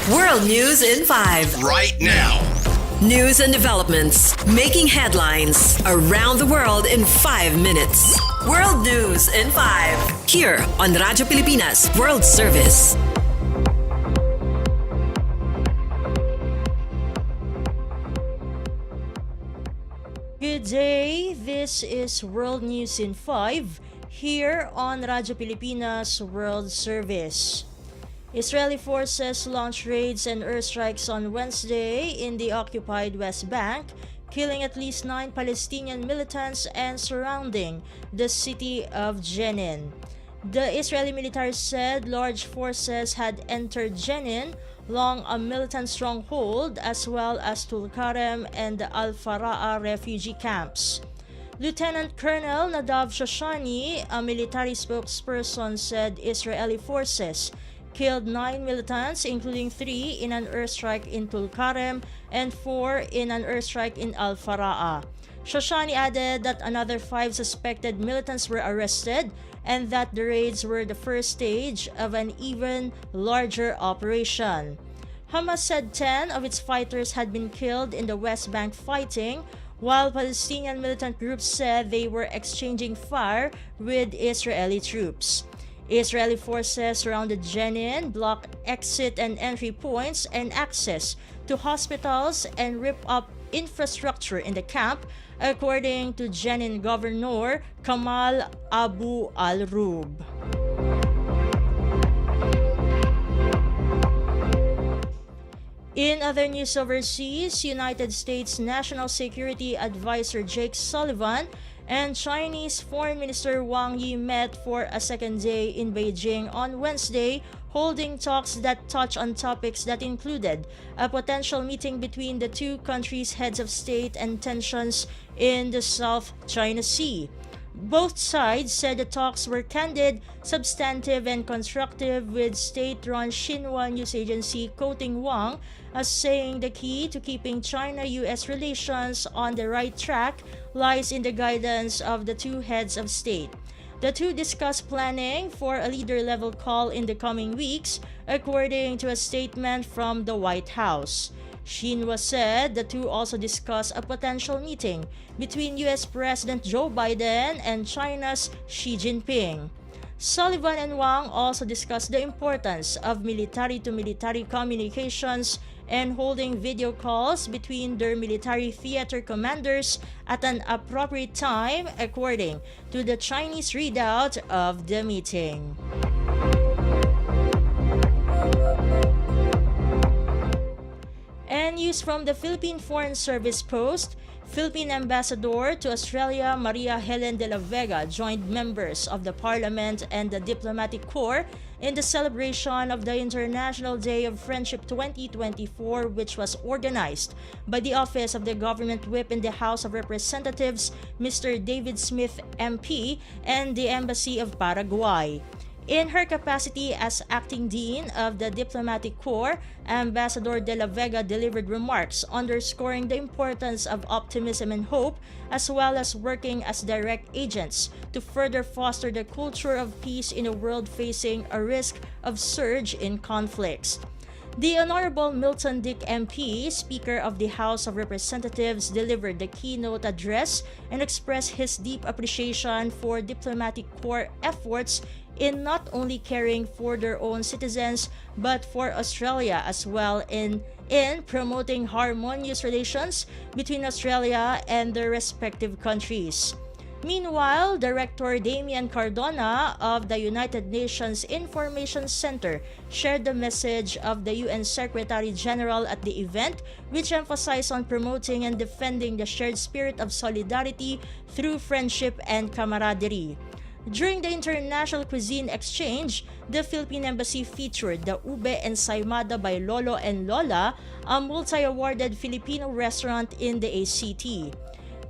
World News in 5. Right now. News and developments making headlines around the world in 5 minutes. World News in 5. Here on Radyo Pilipinas World Service. Good day, this is World News in 5 here on Radyo Pilipinas World Service. Israeli forces launched raids and airstrikes on Wednesday in the occupied West Bank, killing at least 9 Palestinian militants and surrounding the city of Jenin. The Israeli military said large forces had entered Jenin along a militant stronghold as well as Tulkarem and the Al-Fara'a refugee camps. Lieutenant Colonel Nadav Shoshani, a military spokesperson, said Israeli forces killed 9 militants, including 3 in an airstrike in Tulkarem and 4 in an airstrike in Al-Fara'a. Shoshani added that another 5 suspected militants were arrested and that the raids were the first stage of an even larger operation. Hamas said 10 of its fighters had been killed in the West Bank fighting, while Palestinian militant groups said they were exchanging fire with Israeli troops. Israeli forces surrounded Jenin, blocked exit and entry points and access to hospitals, and ripped up infrastructure in the camp, according to Jenin Governor Kamal Abu al-Rub. In other news overseas, United States National Security Advisor Jake Sullivan and Chinese Foreign Minister Wang Yi met for a second day in Beijing on Wednesday, holding talks that touch on topics that included a potential meeting between the two countries' heads of state and tensions in the South China Sea. Both sides said the talks were candid, substantive, and constructive, with state-run Xinhua news agency quoting Wang as saying the key to keeping China-US relations on the right track lies in the guidance of the two heads of state. The two discussed planning for a leader-level call in the coming weeks, according to a statement from the White House. Xinhua said the two also discussed a potential meeting between U.S. President Joe Biden and China's Xi Jinping. Sullivan and Wang also discussed the importance of military-to-military communications and holding video calls between their military theater commanders at an appropriate time, according to the Chinese readout of the meeting. And news from the Philippine Foreign Service Post, Philippine Ambassador to Australia Maria Helen de la Vega joined members of the Parliament and the Diplomatic Corps in the celebration of the International Day of Friendship 2024, which was organized by the Office of the Government Whip in the House of Representatives, Mr. David Smith MP, and the Embassy of Paraguay. In her capacity as acting dean of the Diplomatic Corps, Ambassador de la Vega delivered remarks underscoring the importance of optimism and hope, as well as working as direct agents to further foster the culture of peace in a world facing a risk of surge in conflicts. The Honorable Milton Dick MP, Speaker of the House of Representatives, delivered the keynote address and expressed his deep appreciation for Diplomatic Corps efforts in not only caring for their own citizens but for Australia as well in promoting harmonious relations between Australia and their respective countries. Meanwhile, Director Damian Cardona of the United Nations Information Center shared the message of the UN Secretary General at the event, which emphasized on promoting and defending the shared spirit of solidarity through friendship and camaraderie. During the International Cuisine Exchange, the Philippine Embassy featured the Ube Ensaymada by Lolo and Lola, a multi-awarded Filipino restaurant in the ACT.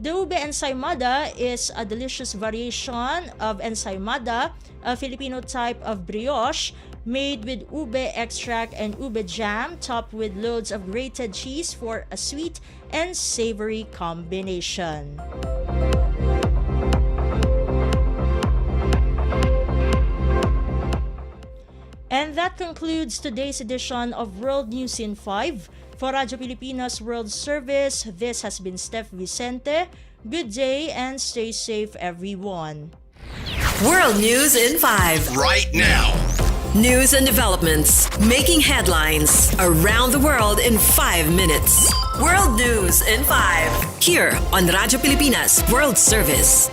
The ube ensaymada is a delicious variation of ensaymada, a Filipino type of brioche made with ube extract and ube jam, topped with loads of grated cheese for a sweet and savory combination. And that concludes today's edition of World News in 5. For Radyo Pilipinas World Service, this has been Steph Vicente. Good day and stay safe, everyone. World News in 5. Right now. News and developments making headlines around the world in 5 minutes. World News in 5. Here on Radyo Pilipinas World Service.